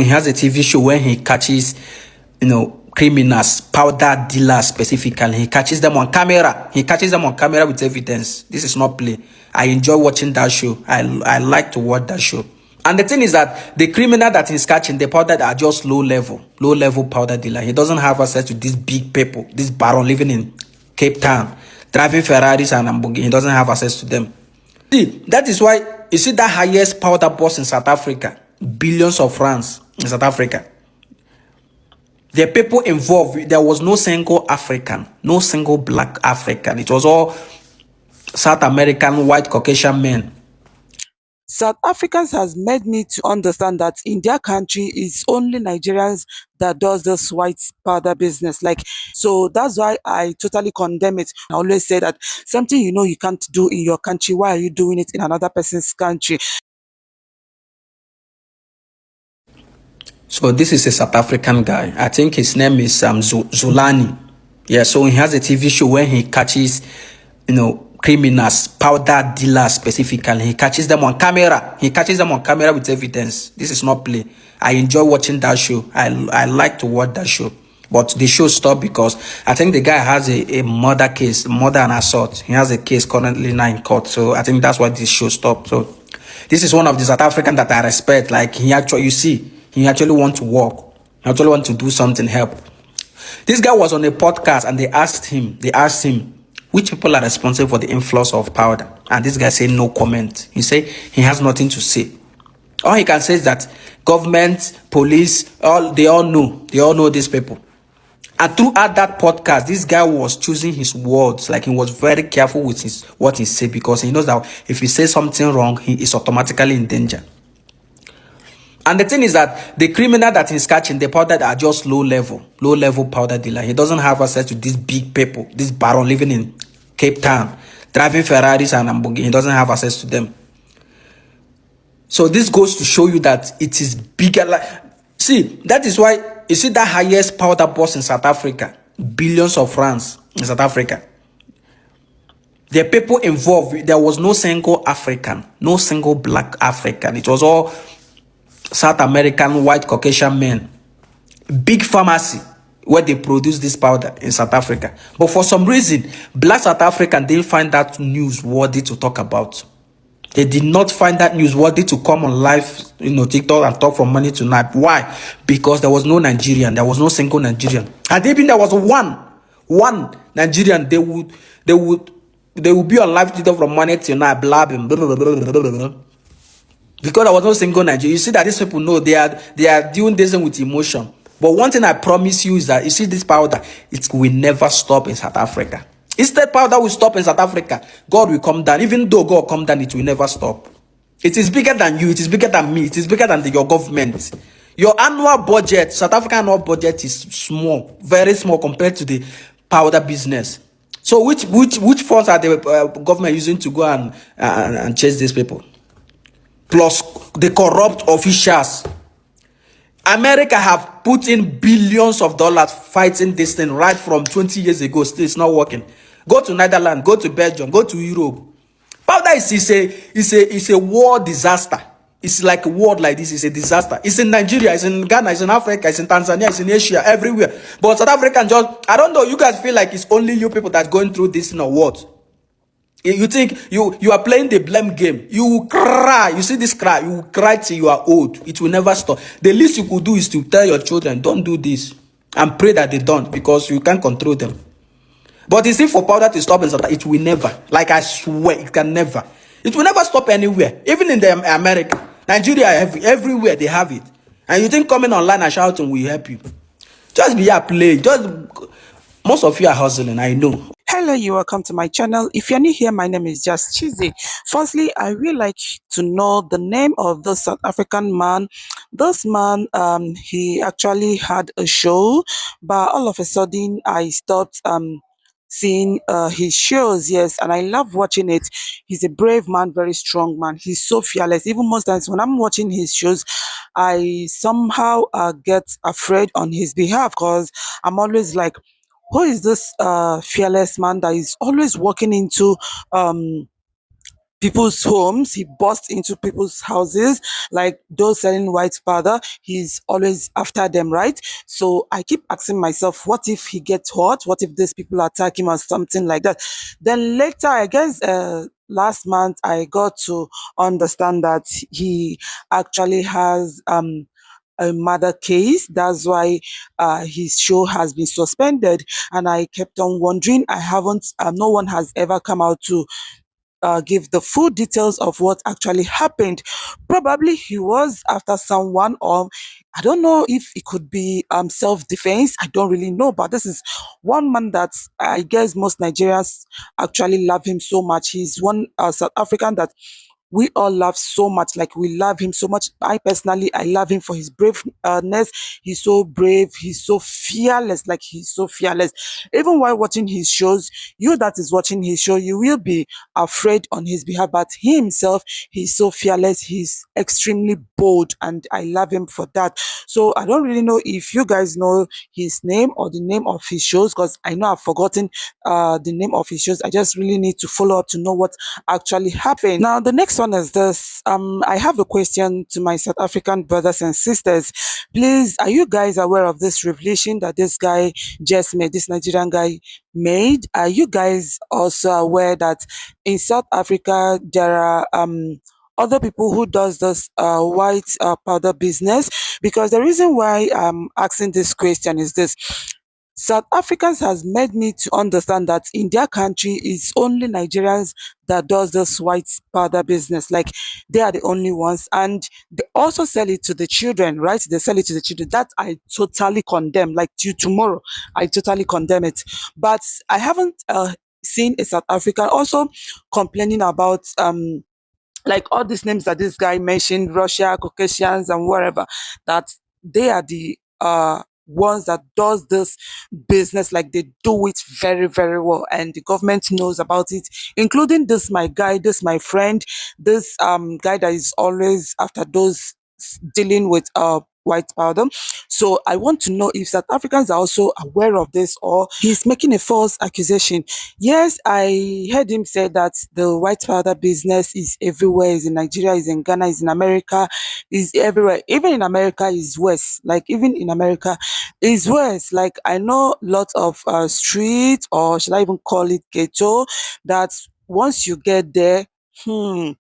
He has a TV show where he catches, criminals, powder dealers specifically. He catches them on camera. He catches them on camera with evidence. This is not play. I enjoy watching that show. I like to watch that show. And the thing is that the criminal that he's catching, the powder are just low level powder dealer. He doesn't have access to these big people, this baron living in Cape Town, driving Ferraris and Lamborghini. He doesn't have access to them. See, that is why you see that highest powder boss in South Africa, billions of francs in South Africa. The people involved, there was no single African, no single black African. It was all South American, white Caucasian men. South Africans has made me to understand that in their country it's only Nigerians that does this white powder business. So that's why I totally condemn it. I always say that something you can't do in your country, why are you doing it in another person's country? So this is a South African guy. I think his name is Zulani. Yeah, so he has a TV show where he catches, criminals, powder dealers specifically. He catches them on camera. He catches them on camera with evidence. This is not play. I enjoy watching that show. I like to watch that show. But the show stopped because I think the guy has a murder case, murder and assault. He has a case currently now in court. So I think that's why this show stopped. So this is one of the South African that I respect. Like he actually want to work. He actually want to do something, help. This guy was on a podcast and they asked him, which people are responsible for the influx of powder? And this guy said no comment. He said he has nothing to say. All he can say is that government, police, they all know these people. And throughout that podcast, this guy was choosing his words. Like he was very careful with what he said, because he knows that if he says something wrong, he is automatically in danger. And the thing is that the criminal that he's catching, the powder are just low level powder dealer. He doesn't have access to these big people, this baron living in Cape Town, driving Ferraris and Lamborghini. He doesn't have access to them. So this goes to show you that it is bigger. See, that is why you see that highest powder boss in South Africa, billions of francs in South Africa. The people involved, there was no single African, no single black African. It was all South American, white Caucasian men. Big pharmacy where they produce this powder in South Africa. But for some reason, black South African didn't find that newsworthy to talk about. They did not find that newsworthy to come on live, TikTok and talk from morning to night. Why? Because there was no Nigerian. There was no single Nigerian. Had even there was one Nigerian, they would be on live TikTok from morning till night, blabbing, because there was no single Nigerian. You see that these people know they are doing this with emotion. But one thing I promise you is that you see this powder, it will never stop in South Africa. Instead, powder will stop in South Africa. God will come down. Even though God come down, it will never stop. It is bigger than you. It is bigger than me. It is bigger than your government. Your annual budget, South African annual budget is small, very small compared to the powder business. So which funds are the government using to go and chase these people? Plus the corrupt officials. America have put in billions of dollars fighting this thing right from 20 years ago. Still, it's not working. Go to Netherlands, go to Belgium, go to Europe. Powder is a war disaster. It's like a world like this. It's a disaster. It's in Nigeria, it's in Ghana, it's in Africa, it's in Tanzania, it's in Asia, everywhere. But South African I don't know, you guys feel like it's only you people that's going through this or what? You think you are playing the blame game. You will cry. You see this cry. You will cry till you are old. It will never stop. The least you could do is to tell your children, don't do this. And pray that they don't, because you can't control them. But you see, for powder to stop in South Africa, it will never. Like I swear, it can never. It will never stop anywhere. Even in America. Nigeria, everywhere they have it. And you think coming online and shouting will help you. Just be here playing. Most of you are hustling, I know. Hello, you welcome to my channel. If you're new here, my name is Just Cheesy. Firstly, I really like to know the name of the South African man. This man, he actually had a show, but all of a sudden I stopped seeing his shows. Yes, and I love watching it. He's a brave man, very strong man. He's so fearless. Even most times when I'm watching his shows, I somehow get afraid on his behalf, because I'm always like, who is this fearless man that is always walking into people's homes. He busts into people's houses, like those selling white powder. He's always after them, right? So I keep asking myself, what if he gets hurt? What if these people attack him or something like that? Then later, I guess, last month, I got to understand that he actually has a murder case. That's why his show has been suspended. And I kept on wondering. I haven't, no one has ever come out to give the full details of what actually happened. Probably he was after someone, or I don't know if it could be self-defense. I don't really know, but this is one man that I guess most Nigerians actually love him so much. He's one South African that we all love so much. Like, we love him so much. I personally, I love him for his braveness. He's so brave. He's so fearless. Like, he's so fearless. Even while watching his shows, you that is watching his show, you will be afraid on his behalf. But he himself, he's so fearless. He's extremely bold, and I love him for that. So I don't really know if you guys know his name or the name of his shows, because I know I've forgotten the name of his shows. I just really need to follow up to know what actually happened. Now, the next one is this. I have a question to my South African brothers and sisters. Please, are you guys aware of this revelation that this guy just made, this Nigerian guy made? Are you guys also aware that in South Africa there are other people who does this white powder business? Because the reason why I'm asking this question is this: South Africans has made me to understand that in their country it's only Nigerians that does this white powder business. Like, they are the only ones, and they also sell it to the children, right? They sell it to the children. That I totally condemn. Like, till tomorrow, I totally condemn it. But I haven't seen a South African also complaining about like all these names that this guy mentioned, Russia, Caucasians, and whatever, that they are the ones that does this business. Like, they do it very, very well, and the government knows about it, including this my guy, this my friend, this guy that is always after those dealing with white powder. So I want to know if South Africans are also aware of this, or he's making a false accusation. Yes, I heard him say that the white powder business is everywhere. Is in Nigeria, is in Ghana, is in America, is everywhere. Even in America is worse. Like, even in America is worse. Like, I know lots of streets, or should I even call it ghetto, that once you get there, hmm,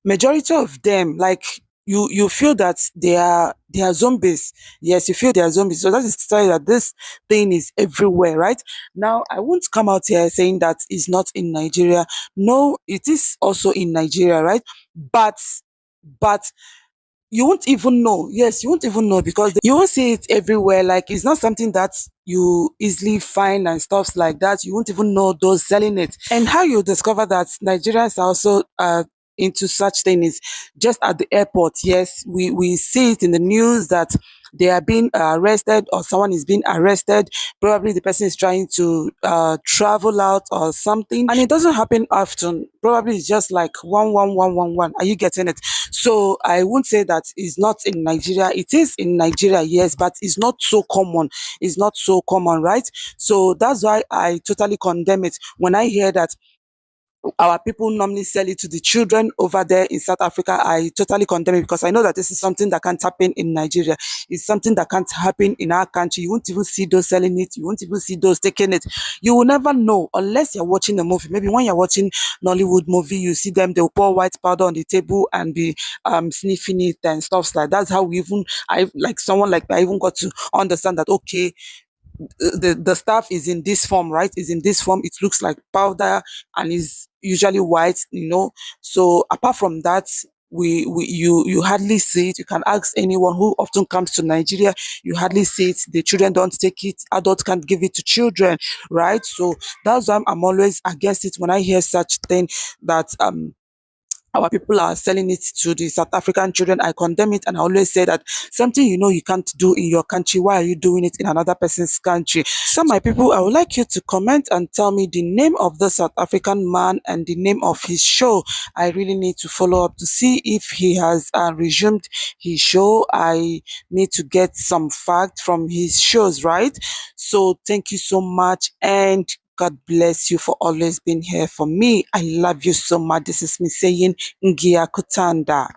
majority of them, like, you feel that they are zombies. Yes, you feel they are zombies. So that is to tell you that this thing is everywhere, right? Now, I won't come out here saying that it's not in Nigeria. No, it is also in Nigeria, right? But you won't even know. Yes, you won't even know, because you won't see it everywhere. Like, it's not something that you easily find and stuffs like that. You won't even know those selling it. And how you discover that Nigerians are also into such things just at the airport. Yes, we see it in the news that they are being arrested, or someone is being arrested. Probably the person is trying to travel out or something, and it doesn't happen often. Probably it's just like 11111. Are you getting it? So I won't say that it's not in Nigeria. It is in Nigeria, yes, but it's not so common. It's not so common, right? So that's why I totally condemn it when I hear that our people normally sell it to the children over there in South Africa. I totally condemn it, because I know that this is something that can't happen in Nigeria. It's something that can't happen in our country. You won't even see those selling it. You won't even see those taking it. You will never know unless you're watching a movie. Maybe when you're watching Nollywood movie, you see them, they'll pour white powder on the table and be sniffing it and stuff like that. That's how we even, I like someone like me, I even got to understand that, okay, the stuff is in this form, right? Is in this form. It looks like powder and is usually white. So apart from that, you hardly see it. You can ask anyone who often comes to Nigeria, you hardly see it. The children don't take it, adults can't give it to children, right? So that's why I'm always against it when I hear such thing, that our people are selling it to the South African children. I condemn it, and I always say that something you can't do in your country, why are you doing it in another person's country? So, my people, I would like you to comment and tell me the name of the South African man and the name of his show. I really need to follow up to see if he has resumed his show. I need to get some facts from his shows, right? So, thank you so much, and God bless you for always being here for me. I love you so much. This is me saying Ngia Kutanda.